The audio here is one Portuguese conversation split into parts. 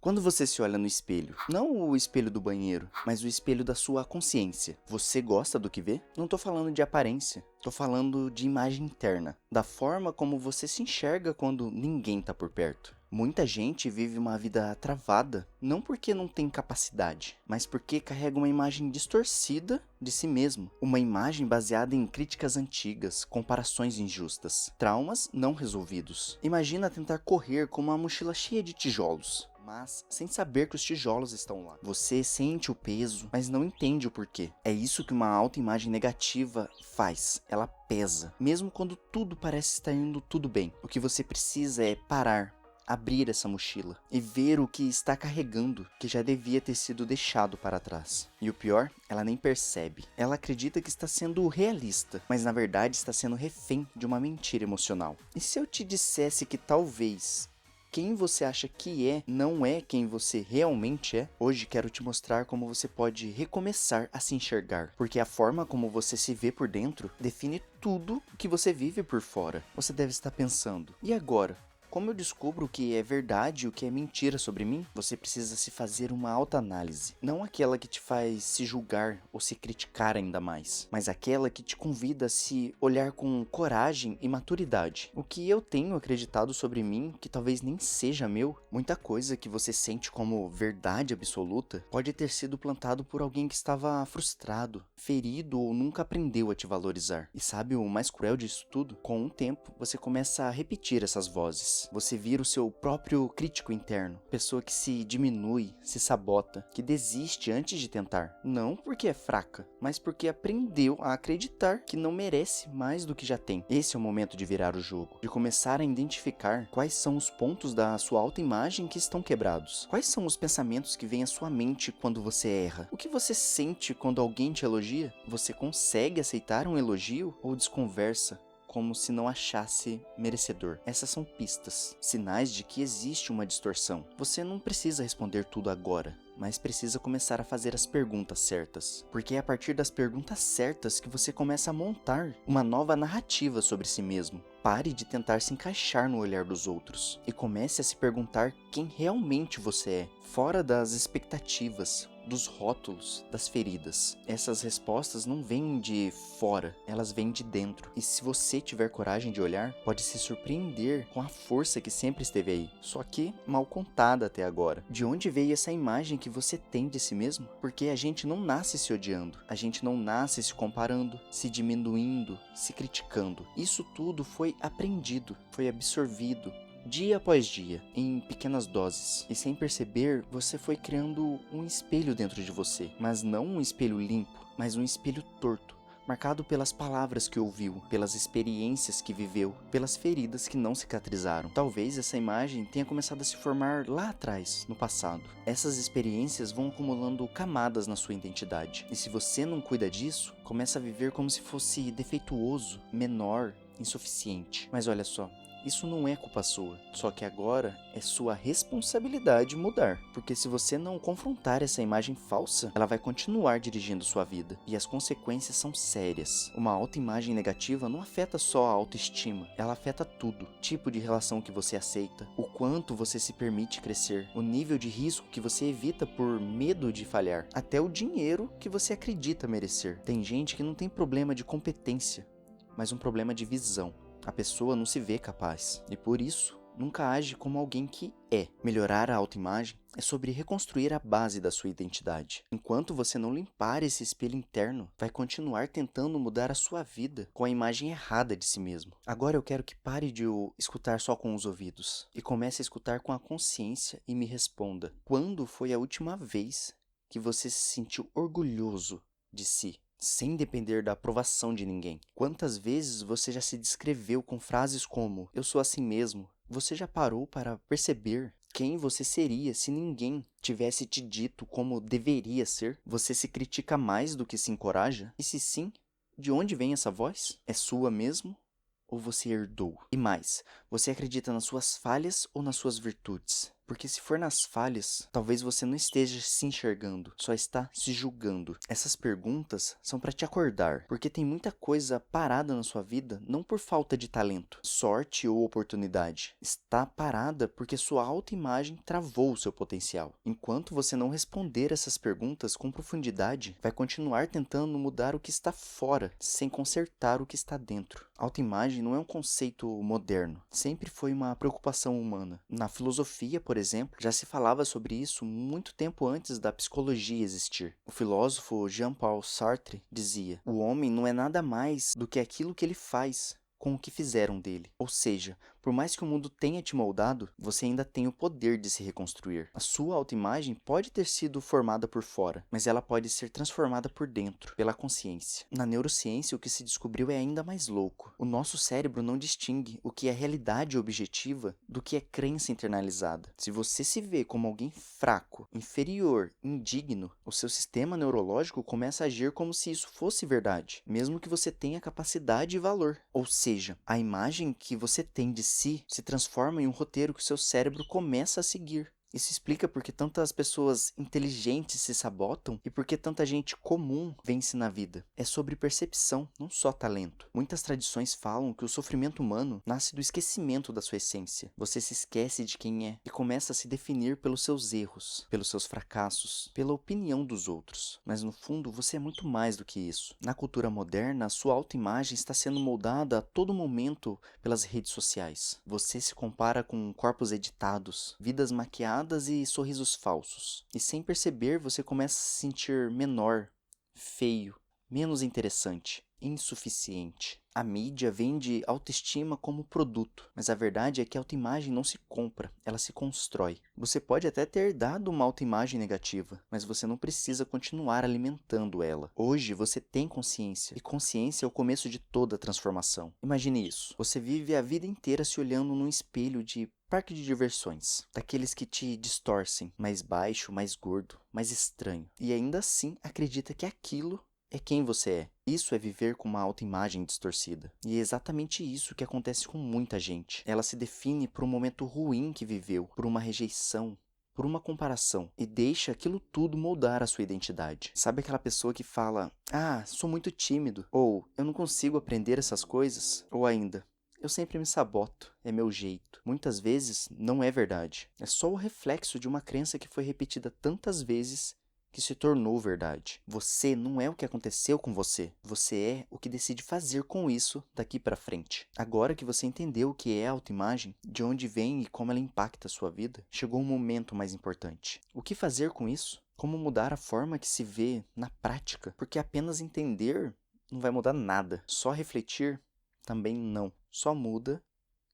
Quando você se olha no espelho, não o espelho do banheiro, mas o espelho da sua consciência, você gosta do que vê? Não tô falando de aparência, tô falando de imagem interna, da forma como você se enxerga quando ninguém tá por perto. Muita gente vive uma vida travada, não porque não tem capacidade, mas porque carrega uma imagem distorcida de si mesmo. Uma imagem baseada em críticas antigas, comparações injustas, traumas não resolvidos. Imagina tentar correr com uma mochila cheia de tijolos, mas sem saber que os tijolos estão lá. Você sente o peso, mas não entende o porquê. É isso que uma autoimagem negativa faz. Ela pesa, mesmo quando tudo parece estar indo tudo bem. O que você precisa é parar, abrir essa mochila e ver o que está carregando, que já devia ter sido deixado para trás. E o pior, ela nem percebe. Ela acredita que está sendo realista, mas na verdade está sendo refém de uma mentira emocional. E se eu te dissesse que talvez quem você acha que é, não é quem você realmente é? Hoje quero te mostrar como você pode recomeçar a se enxergar, porque a forma como você se vê por dentro define tudo que você vive por fora. Você deve estar pensando, e agora? Como eu descubro o que é verdade e o que é mentira sobre mim? Você precisa se fazer uma autoanálise. Não aquela que te faz se julgar ou se criticar ainda mais, mas aquela que te convida a se olhar com coragem e maturidade. O que eu tenho acreditado sobre mim, que talvez nem seja meu, muita coisa que você sente como verdade absoluta, pode ter sido plantado por alguém que estava frustrado, ferido ou nunca aprendeu a te valorizar. E sabe o mais cruel disso tudo? Com o tempo, você começa a repetir essas vozes. Você vira o seu próprio crítico interno, pessoa que se diminui, se sabota, que desiste antes de tentar. Não porque é fraca, mas porque aprendeu a acreditar que não merece mais do que já tem. Esse é o momento de virar o jogo, de começar a identificar quais são os pontos da sua autoimagem que estão quebrados. Quais são os pensamentos que vêm à sua mente quando você erra? O que você sente quando alguém te elogia? Você consegue aceitar um elogio ou desconversa como se não achasse merecedor? Essas são pistas, sinais de que existe uma distorção. Você não precisa responder tudo agora, mas precisa começar a fazer as perguntas certas, porque é a partir das perguntas certas que você começa a montar uma nova narrativa sobre si mesmo. Pare de tentar se encaixar no olhar dos outros e comece a se perguntar quem realmente você é, fora das expectativas, dos rótulos, das feridas. Essas respostas não vêm de fora, elas vêm de dentro. E se você tiver coragem de olhar, pode se surpreender com a força que sempre esteve aí, só que mal contada até agora. De onde veio essa imagem que você tem de si mesmo? Porque a gente não nasce se odiando, a gente não nasce se comparando, se diminuindo, se criticando. Isso tudo foi aprendido, foi absorvido dia após dia, em pequenas doses. E sem perceber, você foi criando um espelho dentro de você. Mas não um espelho limpo, mas um espelho torto, marcado pelas palavras que ouviu, pelas experiências que viveu, pelas feridas que não cicatrizaram. Talvez essa imagem tenha começado a se formar lá atrás, no passado. Essas experiências vão acumulando camadas na sua identidade. E se você não cuida disso, começa a viver como se fosse defeituoso, menor, insuficiente. Mas olha só, isso não é culpa sua, só que agora é sua responsabilidade mudar, porque se você não confrontar essa imagem falsa, ela vai continuar dirigindo sua vida, e as consequências são sérias. Uma autoimagem negativa não afeta só a autoestima, ela afeta tudo: tipo de relação que você aceita, o quanto você se permite crescer, o nível de risco que você evita por medo de falhar, até o dinheiro que você acredita merecer. Tem gente que não tem problema de competência, mas um problema de visão. A pessoa não se vê capaz e por isso nunca age como alguém que é. Melhorar a autoimagem é sobre reconstruir a base da sua identidade. Enquanto você não limpar esse espelho interno, vai continuar tentando mudar a sua vida com a imagem errada de si mesmo. Agora eu quero que pare de escutar só com os ouvidos e comece a escutar com a consciência e me responda: quando foi a última vez que você se sentiu orgulhoso de si, sem depender da aprovação de ninguém? Quantas vezes você já se descreveu com frases como "eu sou assim mesmo"? Você já parou para perceber quem você seria se ninguém tivesse te dito como deveria ser? Você se critica mais do que se encoraja? E se sim, de onde vem essa voz? É sua mesmo? Ou você herdou? E mais, você acredita nas suas falhas ou nas suas virtudes? Porque se for nas falhas, talvez você não esteja se enxergando, só está se julgando. Essas perguntas são para te acordar, porque tem muita coisa parada na sua vida não por falta de talento, sorte ou oportunidade. Está parada porque sua autoimagem travou o seu potencial. Enquanto você não responder essas perguntas com profundidade, vai continuar tentando mudar o que está fora, sem consertar o que está dentro. Autoimagem não é um conceito moderno, sempre foi uma preocupação humana. Na filosofia, por exemplo, já se falava sobre isso muito tempo antes da psicologia existir. O filósofo Jean-Paul Sartre dizia: o homem não é nada mais do que aquilo que ele faz com o que fizeram dele. Ou seja, por mais que o mundo tenha te moldado, você ainda tem o poder de se reconstruir. A sua autoimagem pode ter sido formada por fora, mas ela pode ser transformada por dentro, pela consciência. Na neurociência, o que se descobriu é ainda mais louco. O nosso cérebro não distingue o que é realidade objetiva do que é crença internalizada. Se você se vê como alguém fraco, inferior, indigno, o seu sistema neurológico começa a agir como se isso fosse verdade, mesmo que você tenha capacidade e valor. Ou seja, a imagem que você tem de si se transforma em um roteiro que o seu cérebro começa a seguir. Isso explica por que tantas pessoas inteligentes se sabotam e por que tanta gente comum vence na vida. É sobre percepção, não só talento. Muitas tradições falam que o sofrimento humano nasce do esquecimento da sua essência. Você se esquece de quem é e começa a se definir pelos seus erros, pelos seus fracassos, pela opinião dos outros. Mas no fundo, você é muito mais do que isso. Na cultura moderna, a sua autoimagem está sendo moldada a todo momento pelas redes sociais. Você se compara com corpos editados, vidas maquiadas e sorrisos falsos. E sem perceber, você começa a se sentir menor, feio, menos interessante, insuficiente. A mídia vende autoestima como produto, mas a verdade é que a autoimagem não se compra, ela se constrói. Você pode até ter dado uma autoimagem negativa, mas você não precisa continuar alimentando ela. Hoje você tem consciência, e consciência é o começo de toda a transformação. Imagine isso, você vive a vida inteira se olhando num espelho de parque de diversões, daqueles que te distorcem, mais baixo, mais gordo, mais estranho, e ainda assim acredita que aquilo é quem você é. Isso é viver com uma autoimagem distorcida. E é exatamente isso que acontece com muita gente. Ela se define por um momento ruim que viveu, por uma rejeição, por uma comparação, e deixa aquilo tudo moldar a sua identidade. Sabe aquela pessoa que fala: ah, sou muito tímido, ou eu não consigo aprender essas coisas, ou ainda: eu sempre me saboto, é meu jeito. Muitas vezes não é verdade. É só o reflexo de uma crença que foi repetida tantas vezes que se tornou verdade. Você não é o que aconteceu com você. Você é o que decide fazer com isso daqui pra frente. Agora que você entendeu o que é autoimagem, de onde vem e como ela impacta a sua vida, chegou um momento mais importante. O que fazer com isso? Como mudar a forma que se vê na prática? Porque apenas entender não vai mudar nada. Só refletir também não. Só muda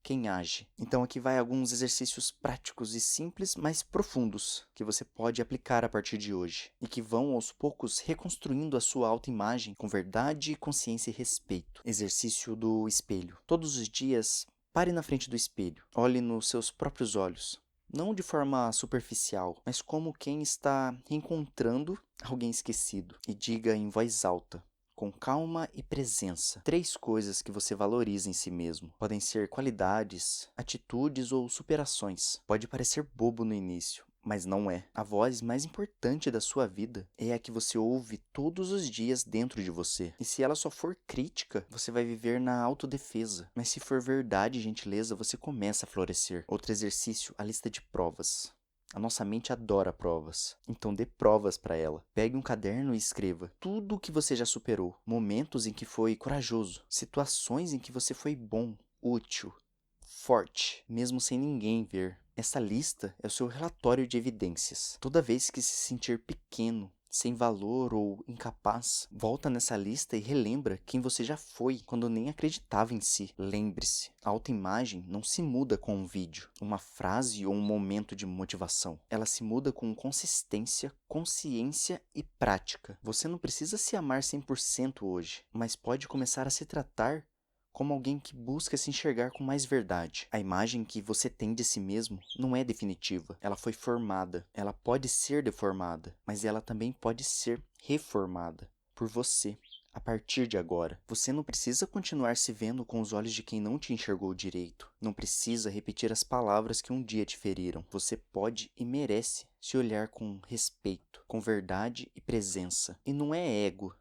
quem age. Então aqui vai alguns exercícios práticos e simples, mas profundos, que você pode aplicar a partir de hoje, e que vão aos poucos reconstruindo a sua autoimagem com verdade, consciência e respeito. Exercício do espelho. Todos os dias, pare na frente do espelho, olhe nos seus próprios olhos. Não de forma superficial, mas como quem está reencontrando alguém esquecido, e diga em voz alta: com calma e presença, 3 coisas que você valoriza em si mesmo. Podem ser qualidades, atitudes ou superações. Pode parecer bobo no início, mas não é. A voz mais importante da sua vida é a que você ouve todos os dias dentro de você. E se ela só for crítica, você vai viver na autodefesa. Mas se for verdade e gentileza, você começa a florescer. Outro exercício, a lista de provas. A nossa mente adora provas, então dê provas para ela. Pegue um caderno e escreva tudo o que você já superou, momentos em que foi corajoso, situações em que você foi bom, útil, forte, mesmo sem ninguém ver. Essa lista é o seu relatório de evidências. Toda vez que se sentir pequeno, sem valor ou incapaz, volta nessa lista e relembra quem você já foi quando nem acreditava em si. Lembre-se, a autoimagem não se muda com um vídeo, uma frase ou um momento de motivação. Ela se muda com consistência, consciência e prática. Você não precisa se amar 100% hoje, mas pode começar a se tratar como alguém que busca se enxergar com mais verdade. A imagem que você tem de si mesmo não é definitiva. Ela foi formada. Ela pode ser deformada, mas ela também pode ser reformada por você, a partir de agora. Você não precisa continuar se vendo com os olhos de quem não te enxergou direito. Não precisa repetir as palavras que um dia te feriram. Você pode e merece se olhar com respeito, com verdade e presença. E não é ego,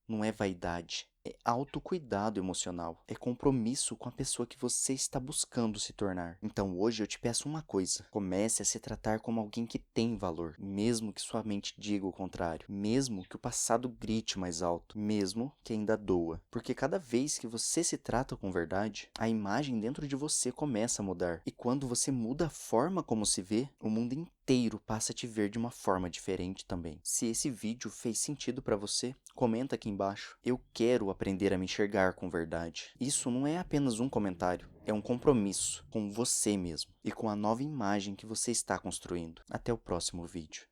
não é vaidade. É autocuidado emocional. É compromisso com a pessoa que você está buscando se tornar. Então hoje eu te peço uma coisa. Comece a se tratar como alguém que tem valor. Mesmo que sua mente diga o contrário. Mesmo que o passado grite mais alto. Mesmo que ainda doa. Porque cada vez que você se trata com verdade, a imagem dentro de você começa a mudar. E quando você muda a forma como se vê, o mundo inteiro passa a te ver de uma forma diferente também. Se esse vídeo fez sentido para você, comenta aqui embaixo. Eu quero aprender a me enxergar com verdade. Isso não é apenas um comentário, é um compromisso com você mesmo e com a nova imagem que você está construindo. Até o próximo vídeo.